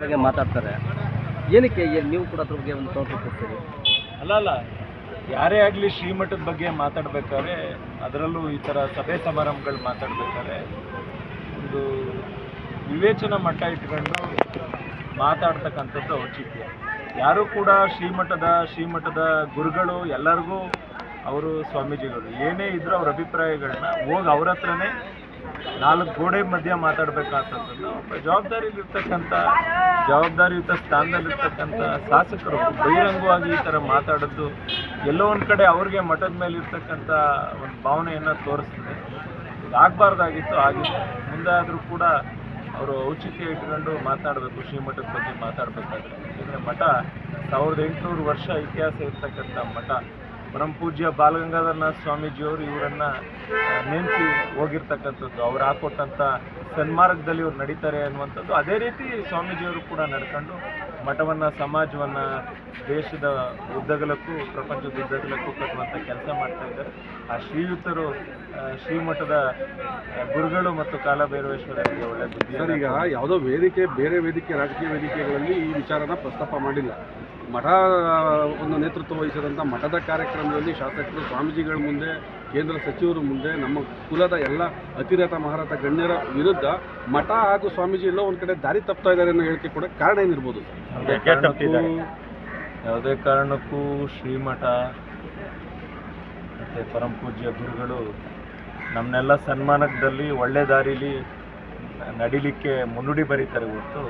ಬಗ್ಗೆ ಮಾತಾಡ್ತಾರೆ. ಏನಕ್ಕೆ ನೀವು ಕೂಡ ಅದ್ರ ಬಗ್ಗೆ ಒಂದು ತೋಟ ಕೊಡ್ತೀರಿ? ಅಲ್ಲ, ಯಾರೇ ಆಗಲಿ ಶ್ರೀಮಠದ ಬಗ್ಗೆ ಮಾತಾಡಬೇಕಾದ್ರೆ, ಅದರಲ್ಲೂ ಈ ಥರ ಸಭೆ ಸಮಾರಂಭಗಳು ಮಾತಾಡಬೇಕಾದ್ರೆ ಒಂದು ವಿವೇಚನಾ ಮಟ್ಟ ಇಟ್ಕೊಂಡು ಮಾತಾಡ್ತಕ್ಕಂಥದ್ದು ಔಚಿತ್ಯ. ಯಾರೂ ಕೂಡ ಶ್ರೀಮಠದ ಗುರುಗಳು ಎಲ್ಲರಿಗೂ ಅವರು ಸ್ವಾಮೀಜಿಗಳು ಏನೇ ಇದ್ದರೂ ಅವ್ರ ಅಭಿಪ್ರಾಯಗಳನ್ನ ಹೋಗಿ ಅವ್ರ ಹತ್ರನೇ 4 ಗೋಡೆ ಮಧ್ಯ ಮಾತಾಡಬೇಕಾಗ್ತಕ್ಕಂಥದ್ದು ಜವಾಬ್ದಾರಿಯುತ ಸ್ಥಾನದಲ್ಲಿರ್ತಕ್ಕಂಥ ಶಾಸಕರು ಬಹಿರಂಗವಾಗಿ ಈ ಥರ ಮಾತಾಡೋದು ಎಲ್ಲೋ ಒಂದು ಕಡೆ ಅವ್ರಿಗೆ ಮಠದ ಮೇಲೆ ಇರ್ತಕ್ಕಂಥ ಒಂದು ಭಾವನೆಯನ್ನು ತೋರಿಸ್ತದೆ. ಆಗಬಾರ್ದಾಗಿತ್ತು, ಆಗಿದೆ. ಮುಂದಾದರೂ ಕೂಡ ಅವರು ಔಚಿತ್ಯ ಇಟ್ಕೊಂಡು ಮಾತನಾಡಬೇಕು. ಶ್ರೀಮಠದ ಬಗ್ಗೆ ಮಾತಾಡಬೇಕಾದ್ರೆ ಯಾಕೆಂದರೆ ಮಠ 1800 ವರ್ಷ ಇತಿಹಾಸ ಇರ್ತಕ್ಕಂಥ ಮಠ. ಪರಮ ಪೂಜ್ಯ ಬಾಲಗಂಗಾಧರನಾಥ ಸ್ವಾಮೀಜಿಯವರು ಇವರನ್ನು ನೇಮಿಸಿ ಹೋಗಿರ್ತಕ್ಕಂಥದ್ದು, ಅವ್ರು ಹಾಕೊಟ್ಟಂಥ ಸನ್ಮಾರ್ಗದಲ್ಲಿ ಇವ್ರು ನಡೀತಾರೆ ಅನ್ನುವಂಥದ್ದು. ಅದೇ ರೀತಿ ಸ್ವಾಮೀಜಿಯವರು ಕೂಡ ನಡ್ಕೊಂಡು ಮಠವನ್ನು, ಸಮಾಜವನ್ನು ದೇಶದ ಉದ್ದಗಲಕ್ಕೂ, ಪ್ರಪಂಚದ ಉದ್ದಗಲಕ್ಕೂ ಕಟ್ಟುವಂಥ ಕೆಲಸ ಮಾಡ್ತಾ ಇದ್ದಾರೆ. ಆ ಶ್ರೀಯುತರು ಶ್ರೀಮಠದ ಗುರುಗಳು ಮತ್ತು ಕಾಲಭೈರವೇಶ್ವರರಿಗೆ ಒಳ್ಳೆ ಬುದ್ಧಿ. ಸರ್, ಈಗ ಯಾವುದೋ ವೇದಿಕೆ, ಬೇರೆ ವೇದಿಕೆ, ರಾಜಕೀಯ ವೇದಿಕೆಗಳಲ್ಲಿ ಈ ವಿಚಾರನ ಪ್ರಸ್ತಾಪ ಮಾಡಿಲ್ಲ. ಮಠ ಒಂದು ನೇತೃತ್ವ ವಹಿಸಿದಂಥ ಮಠದ ಕಾರ್ಯಕ್ರಮದಲ್ಲಿ ಶಾಸಕರು, ಸ್ವಾಮೀಜಿಗಳ ಮುಂದೆ, ಕೇಂದ್ರ ಸಚಿವರ ಮುಂದೆ, ನಮ್ಮ ಕುಲದ ಎಲ್ಲ ಅತಿರಥ ಮಹಾರಥ ಗಣ್ಯರ ವಿರುದ್ಧ ಮಠ ಹಾಗೂ ಸ್ವಾಮೀಜಿ ಎಲ್ಲೋ ಒಂದು ಕಡೆ ದಾರಿ ತಪ್ತಾ ಇದ್ದಾರೆ ಅನ್ನೋ ಹೇಳಿಕೆ ಕೂಡ ಕಾರಣ ಏನಿರ್ಬೋದು? ಯಾವುದೇ ಕಾರಣಕ್ಕೂ ಶ್ರೀಮಠ ಮತ್ತು ಪರಮ ಪೂಜ್ಯ ಗುರುಗಳು ನಮ್ಮನ್ನೆಲ್ಲ ಸನ್ಮಾನದಲ್ಲಿ ಒಳ್ಳೆ ದಾರಿಲಿ ನಡಿಲಿಕ್ಕೆ ಮುನ್ನುಡಿ ಬರೀತಾರೆ ಹೊರತು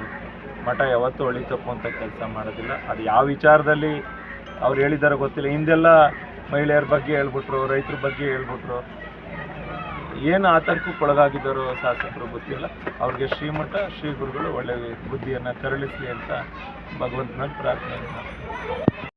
ಮಠ ಯಾವತ್ತೂ ಒಳಿ ತಪ್ಪುವಂಥ ಕೆಲಸ ಮಾಡೋದಿಲ್ಲ. ಅದು ಯಾವ ವಿಚಾರದಲ್ಲಿ ಅವ್ರು ಹೇಳಿದಾರೋ ಗೊತ್ತಿಲ್ಲ. ಹಿಂದೆಲ್ಲ ಮಹಿಳೆಯರ ಬಗ್ಗೆ ಹೇಳ್ಬಿಟ್ರು, ರೈತರ ಬಗ್ಗೆ ಹೇಳ್ಬಿಟ್ರು. ಏನು ಆತಂಕಕ್ಕೊಳಗಾಗಿದ್ದಾರೋ ಶಾಸಕರು ಗೊತ್ತಿಲ್ಲ. ಅವ್ರಿಗೆ ಶ್ರೀಮಠ, ಶ್ರೀ ಗುರುಗಳು ಒಳ್ಳೆಯ ಬುದ್ಧಿಯನ್ನು ಕರುಣಿಸಲಿ ಅಂತ ಭಗವಂತನಲ್ಲಿ ಪ್ರಾರ್ಥನೆ.